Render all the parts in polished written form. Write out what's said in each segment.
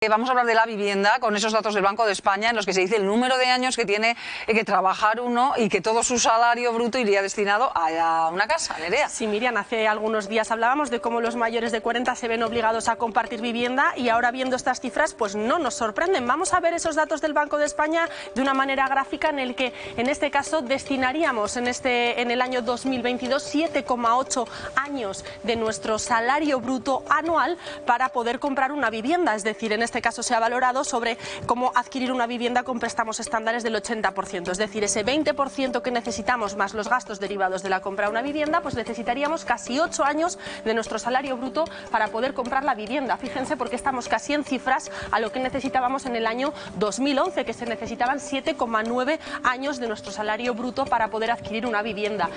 Vamos a hablar de la vivienda con esos datos del Banco de España en los que se dice el número de años que tiene que trabajar uno y que todo su salario bruto iría destinado a una casa. Nerea. Sí, Miriam, hace algunos días hablábamos de cómo los mayores de 40 se ven obligados a compartir vivienda y ahora viendo estas cifras pues no nos sorprenden. Vamos a ver esos datos del Banco de España de una manera gráfica en el que en este caso destinaríamos en el año 2022 7,8 años de nuestro salario bruto anual para poder comprar una vivienda, es decir, en este caso se ha valorado sobre cómo adquirir una vivienda con préstamos estándares del 80%, es decir, ese 20% que necesitamos más los gastos derivados de la compra de una vivienda, pues necesitaríamos casi 8 años de nuestro salario bruto para poder comprar la vivienda. Fíjense porque estamos casi en cifras a lo que necesitábamos en el año 2011, que se necesitaban 7,9 años de nuestro salario bruto para poder adquirir una vivienda.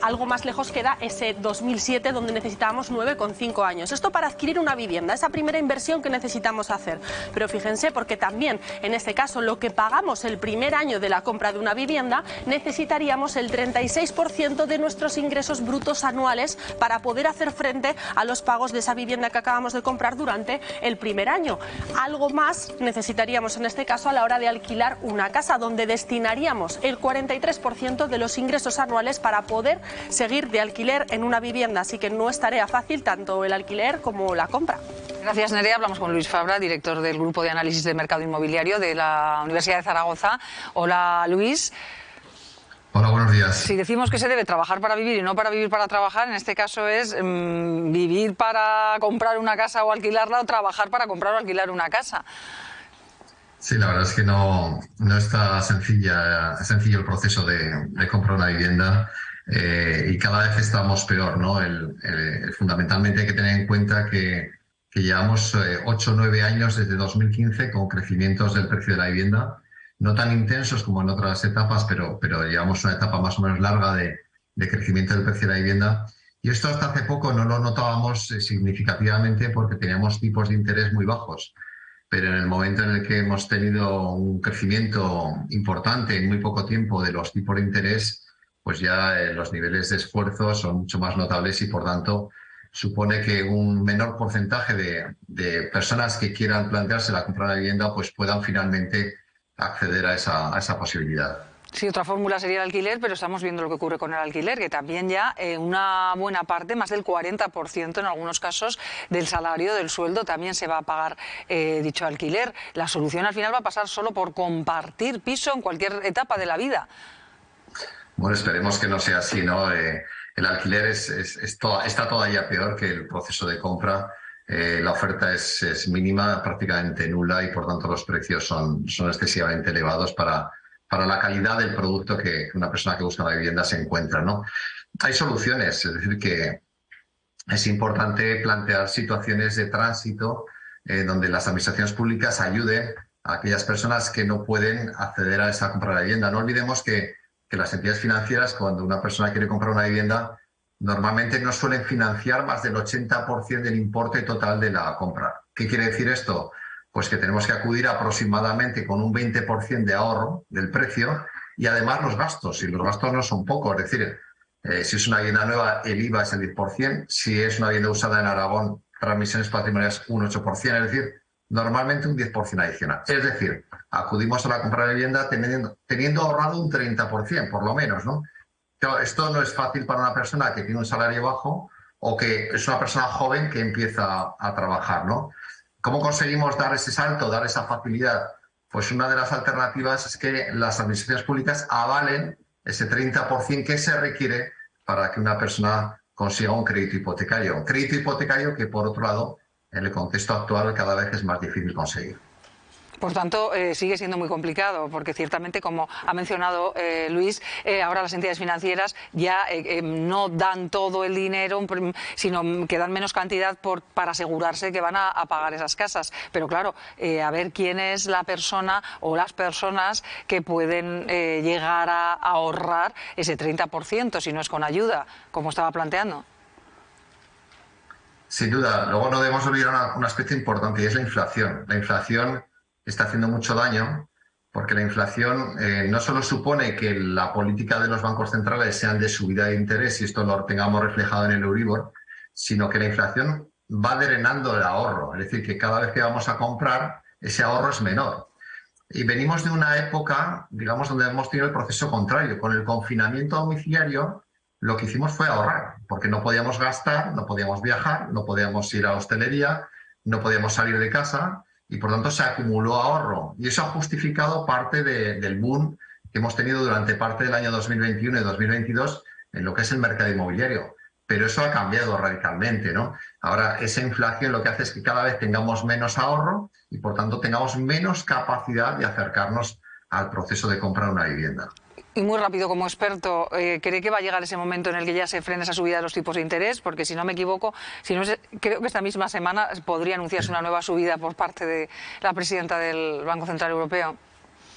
Algo más lejos queda ese 2007, donde necesitábamos 9,5 años. Esto para adquirir una vivienda, esa primera inversión que necesitamos hacer. Pero fíjense, porque también en este caso lo que pagamos el primer año de la compra de una vivienda, necesitaríamos el 36% de nuestros ingresos brutos anuales para poder hacer frente a los pagos de esa vivienda que acabamos de comprar durante el primer año. Algo más necesitaríamos en este caso a la hora de alquilar una casa, donde destinaríamos el 43% de los ingresos anuales para poder seguir de alquiler en una vivienda. Así que no es tarea fácil tanto el alquiler como la compra. Gracias, Nerea. Hablamos con Luis Fabra, director del Grupo de Análisis de Mercado Inmobiliario de la Universidad de Zaragoza. Hola, Luis. Hola, buenos días. Si decimos que se debe trabajar para vivir y no para vivir para trabajar, en este caso es vivir para comprar una casa o alquilarla, o trabajar para comprar o alquilar una casa. Sí, la verdad es que no está sencillo el proceso de comprar una vivienda y cada vez estamos peor, ¿no? Fundamentalmente hay que tener en cuenta que llevamos 8 o 9 años desde 2015 con crecimientos del precio de la vivienda, no tan intensos como en otras etapas, pero llevamos una etapa más o menos larga de crecimiento del precio de la vivienda. Y esto hasta hace poco no lo notábamos significativamente porque teníamos tipos de interés muy bajos. Pero en el momento en el que hemos tenido un crecimiento importante en muy poco tiempo de los tipos de interés, pues ya los niveles de esfuerzo son mucho más notables y, por tanto, supone que un menor porcentaje de personas que quieran plantearse la compra de una vivienda pues puedan finalmente acceder a esa posibilidad. Sí, otra fórmula sería el alquiler, pero estamos viendo lo que ocurre con el alquiler, que también ya una buena parte, más del 40% en algunos casos, del salario, del sueldo, también se va a pagar dicho alquiler. La solución al final va a pasar solo por compartir piso en cualquier etapa de la vida. Bueno, esperemos que no sea así, ¿no? El alquiler está todavía peor que el proceso de compra. La oferta es mínima, prácticamente nula, y por tanto los precios son excesivamente elevados para la calidad del producto que una persona que busca una vivienda se encuentra, ¿no? Hay soluciones, es decir, que es importante plantear situaciones de tránsito donde las administraciones públicas ayuden a aquellas personas que no pueden acceder a esa compra de la vivienda. No olvidemos que las entidades financieras, cuando una persona quiere comprar una vivienda, normalmente no suelen financiar más del 80% del importe total de la compra. ¿Qué quiere decir esto? Pues que tenemos que acudir aproximadamente con un 20% de ahorro del precio y además los gastos, y los gastos no son pocos, es decir, si es una vivienda nueva el IVA es el 10%, si es una vivienda usada en Aragón, transmisiones patrimoniales un 8%, es decir, normalmente un 10% adicional. Es decir, acudimos a la compra de vivienda teniendo ahorrado un 30%, por lo menos, ¿no? Claro, esto no es fácil para una persona que tiene un salario bajo o que es una persona joven que empieza a trabajar, ¿no? ¿Cómo conseguimos dar ese salto, dar esa facilidad? Pues una de las alternativas es que las administraciones públicas avalen ese 30% que se requiere para que una persona consiga un crédito hipotecario. Un crédito hipotecario que, por otro lado, en el contexto actual cada vez es más difícil conseguir. Por tanto, sigue siendo muy complicado, porque ciertamente, como ha mencionado Luis, ahora las entidades financieras ya no dan todo el dinero, sino que dan menos cantidad para asegurarse que van a pagar esas casas. Pero claro, a ver quién es la persona o las personas que pueden llegar a ahorrar ese 30%, si no es con ayuda, como estaba planteando. Sin duda. Luego no debemos olvidar un aspecto importante, y es la inflación. La inflación está haciendo mucho daño porque la inflación no solo supone que la política de los bancos centrales sean de subida de interés y esto lo tengamos reflejado en el Euribor, sino que la inflación va drenando el ahorro. Es decir, que cada vez que vamos a comprar, ese ahorro es menor. Y venimos de una época, digamos, donde hemos tenido el proceso contrario. Con el confinamiento domiciliario, lo que hicimos fue ahorrar, porque no podíamos gastar, no podíamos viajar, no podíamos ir a hostelería, no podíamos salir de casa y, por tanto, se acumuló ahorro. Y eso ha justificado parte del boom que hemos tenido durante parte del año 2021 y 2022 en lo que es el mercado inmobiliario. Pero eso ha cambiado radicalmente, ¿no? Ahora, esa inflación lo que hace es que cada vez tengamos menos ahorro y, por tanto, tengamos menos capacidad de acercarnos al proceso de comprar una vivienda. Y muy rápido, como experto, ¿cree que va a llegar ese momento en el que ya se frene esa subida de los tipos de interés? Porque, si no me equivoco, creo que esta misma semana podría anunciarse una nueva subida por parte de la presidenta del Banco Central Europeo.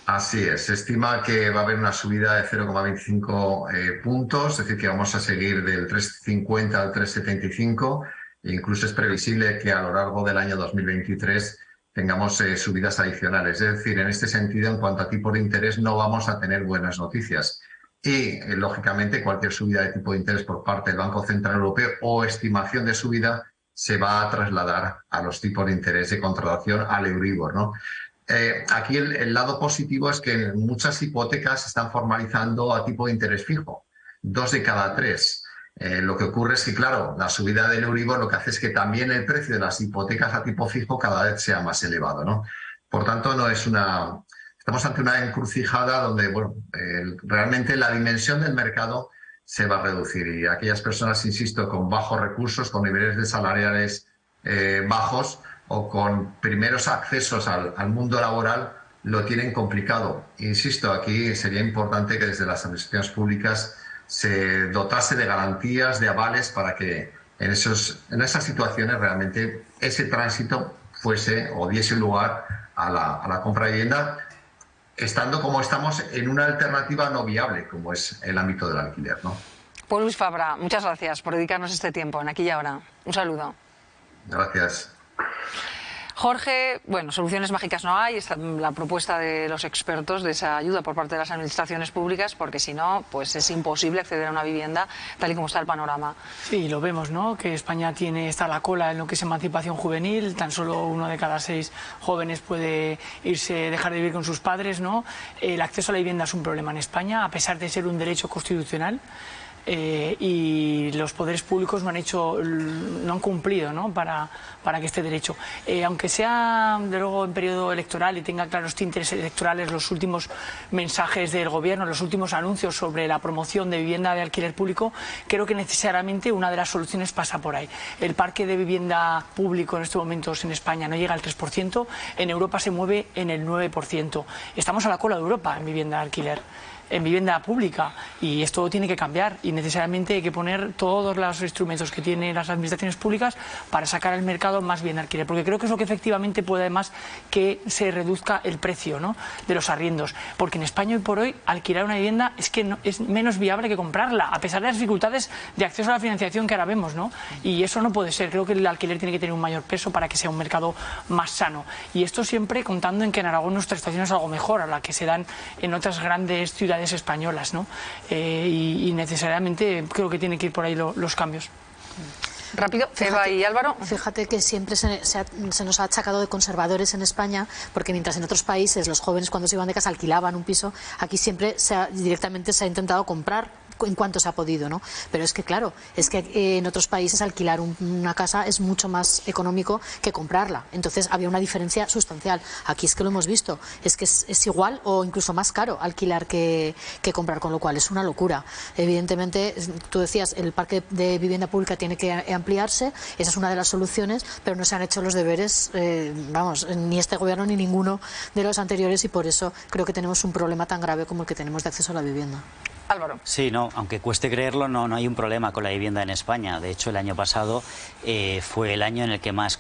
Así es, se estima que va a haber una subida de 0,25 puntos, es decir, que vamos a seguir del 3,50 al 3,75 e incluso es previsible que a lo largo del año 2023 tengamos subidas adicionales. Es decir, en este sentido, en cuanto a tipos de interés, no vamos a tener buenas noticias. Y, lógicamente, cualquier subida de tipo de interés por parte del Banco Central Europeo o estimación de subida se va a trasladar a los tipos de interés de contratación, al Euribor, ¿no? Aquí el lado positivo es que muchas hipotecas se están formalizando a tipo de interés fijo, 2 de cada 3. Lo que ocurre es que, claro, la subida del Euribor lo que hace es que también el precio de las hipotecas a tipo fijo cada vez sea más elevado, ¿no? Por tanto, estamos ante una encrucijada donde, bueno, realmente la dimensión del mercado se va a reducir y aquellas personas, insisto, con bajos recursos, con niveles de salariales bajos, o con primeros accesos al mundo laboral, lo tienen complicado. Insisto, aquí sería importante que desde las administraciones públicas se dotase de garantías, de avales, para que en esas situaciones realmente ese tránsito fuese o diese lugar a la compra de vivienda, estando como estamos en una alternativa no viable, como es el ámbito del alquiler, ¿no? Pues Luis Fabra, muchas gracias por dedicarnos este tiempo en Aquí y Ahora. Un saludo. Gracias. Jorge, bueno, soluciones mágicas no hay, está la propuesta de los expertos de esa ayuda por parte de las administraciones públicas, porque si no, pues es imposible acceder a una vivienda tal y como está el panorama. Sí, lo vemos, ¿no? Que España está a la cola en lo que es emancipación juvenil, tan solo 1 de cada 6 jóvenes puede dejar de vivir con sus padres, ¿no? El acceso a la vivienda es un problema en España, a pesar de ser un derecho constitucional. Y los poderes públicos no han cumplido, ¿no? para que este derecho, aunque sea de luego en periodo electoral y tenga claros tintes electorales, los últimos mensajes del gobierno, los últimos anuncios sobre la promoción de vivienda de alquiler público, creo que necesariamente una de las soluciones pasa por ahí. El parque de vivienda público en estos momentos en España no llega al 3%, en Europa se mueve en el 9%. Estamos a la cola de Europa en vivienda de alquiler, en vivienda pública, y esto tiene que cambiar y necesariamente hay que poner todos los instrumentos que tienen las administraciones públicas para sacar al mercado más bien alquiler, porque creo que es lo que efectivamente puede además que se reduzca el precio, ¿no?, de los arriendos, porque en España hoy por hoy alquilar una vivienda es que es menos viable que comprarla, a pesar de las dificultades de acceso a la financiación que ahora vemos, ¿no? Y eso no puede ser. Creo que el alquiler tiene que tener un mayor peso para que sea un mercado más sano, y esto siempre contando en que en Aragón nuestra situación es algo mejor a la que se dan en otras grandes ciudades españolas, ¿no? Y necesariamente creo que tienen que ir por ahí los cambios. Rápido, Eva y Álvaro. Fíjate que siempre se nos ha achacado de conservadores en España, porque mientras en otros países los jóvenes cuando se iban de casa alquilaban un piso, aquí siempre directamente se ha intentado comprar en cuanto se ha podido, ¿no? Pero es que claro, es que en otros países alquilar una casa es mucho más económico que comprarla, entonces había una diferencia sustancial. Aquí es que lo hemos visto, es que es igual o incluso más caro alquilar que comprar, con lo cual es una locura. Evidentemente, tú decías, el parque de vivienda pública tiene que ampliarse, esa es una de las soluciones, pero no se han hecho los deberes, ni este gobierno ni ninguno de los anteriores, y por eso creo que tenemos un problema tan grave como el que tenemos de acceso a la vivienda. Álvaro. Sí, no, aunque cueste creerlo, no hay un problema con la vivienda en España. De hecho, el año pasado fue el año en el que más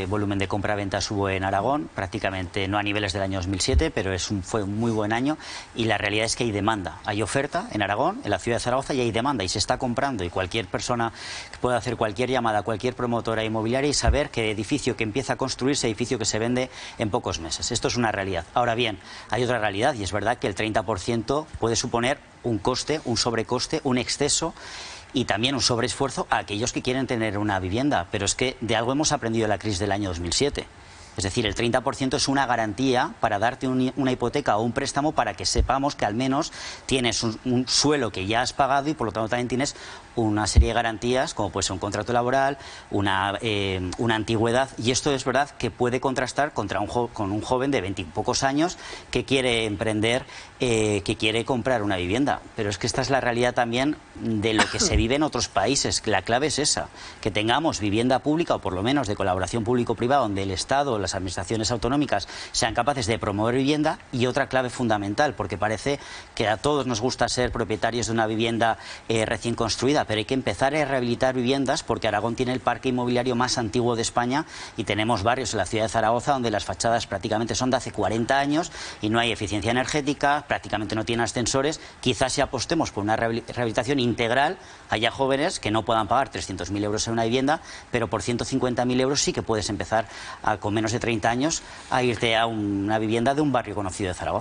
volumen de compra-ventas hubo en Aragón, prácticamente no a niveles del año 2007, pero fue un muy buen año, y la realidad es que hay demanda. Hay oferta en Aragón, en la ciudad de Zaragoza, y hay demanda, y se está comprando, y cualquier persona puede hacer cualquier llamada a cualquier promotora inmobiliaria y saber que edificio que empieza a construirse, edificio que se vende en pocos meses. Esto es una realidad. Ahora bien, hay otra realidad, y es verdad que el 30% puede suponer un coste, un sobrecoste, un exceso y también un sobreesfuerzo a aquellos que quieren tener una vivienda. Pero es que de algo hemos aprendido de la crisis del año 2007. Es decir, el 30% es una garantía para darte una hipoteca o un préstamo para que sepamos que al menos tienes un suelo que ya has pagado y por lo tanto también tienes una serie de garantías, como puede ser un contrato laboral, una antigüedad, y esto es verdad que puede contrastar con un joven de 20 y pocos años que quiere emprender, que quiere comprar una vivienda. Pero es que esta es la realidad también de lo que se vive en otros países. La clave es esa, que tengamos vivienda pública o por lo menos de colaboración público-privada, donde el Estado, las administraciones autonómicas sean capaces de promover vivienda. Y otra clave fundamental, porque parece que a todos nos gusta ser propietarios de una vivienda recién construida, pero hay que empezar a rehabilitar viviendas, porque Aragón tiene el parque inmobiliario más antiguo de España y tenemos barrios en la ciudad de Zaragoza donde las fachadas prácticamente son de hace 40 años y no hay eficiencia energética, prácticamente no tienen ascensores. Quizás si apostemos por una rehabilitación integral, haya jóvenes que no puedan pagar 300.000 euros en una vivienda, pero por 150.000 euros sí que puedes empezar con menos de 30 años a irte a una vivienda de un barrio conocido de Zaragoza.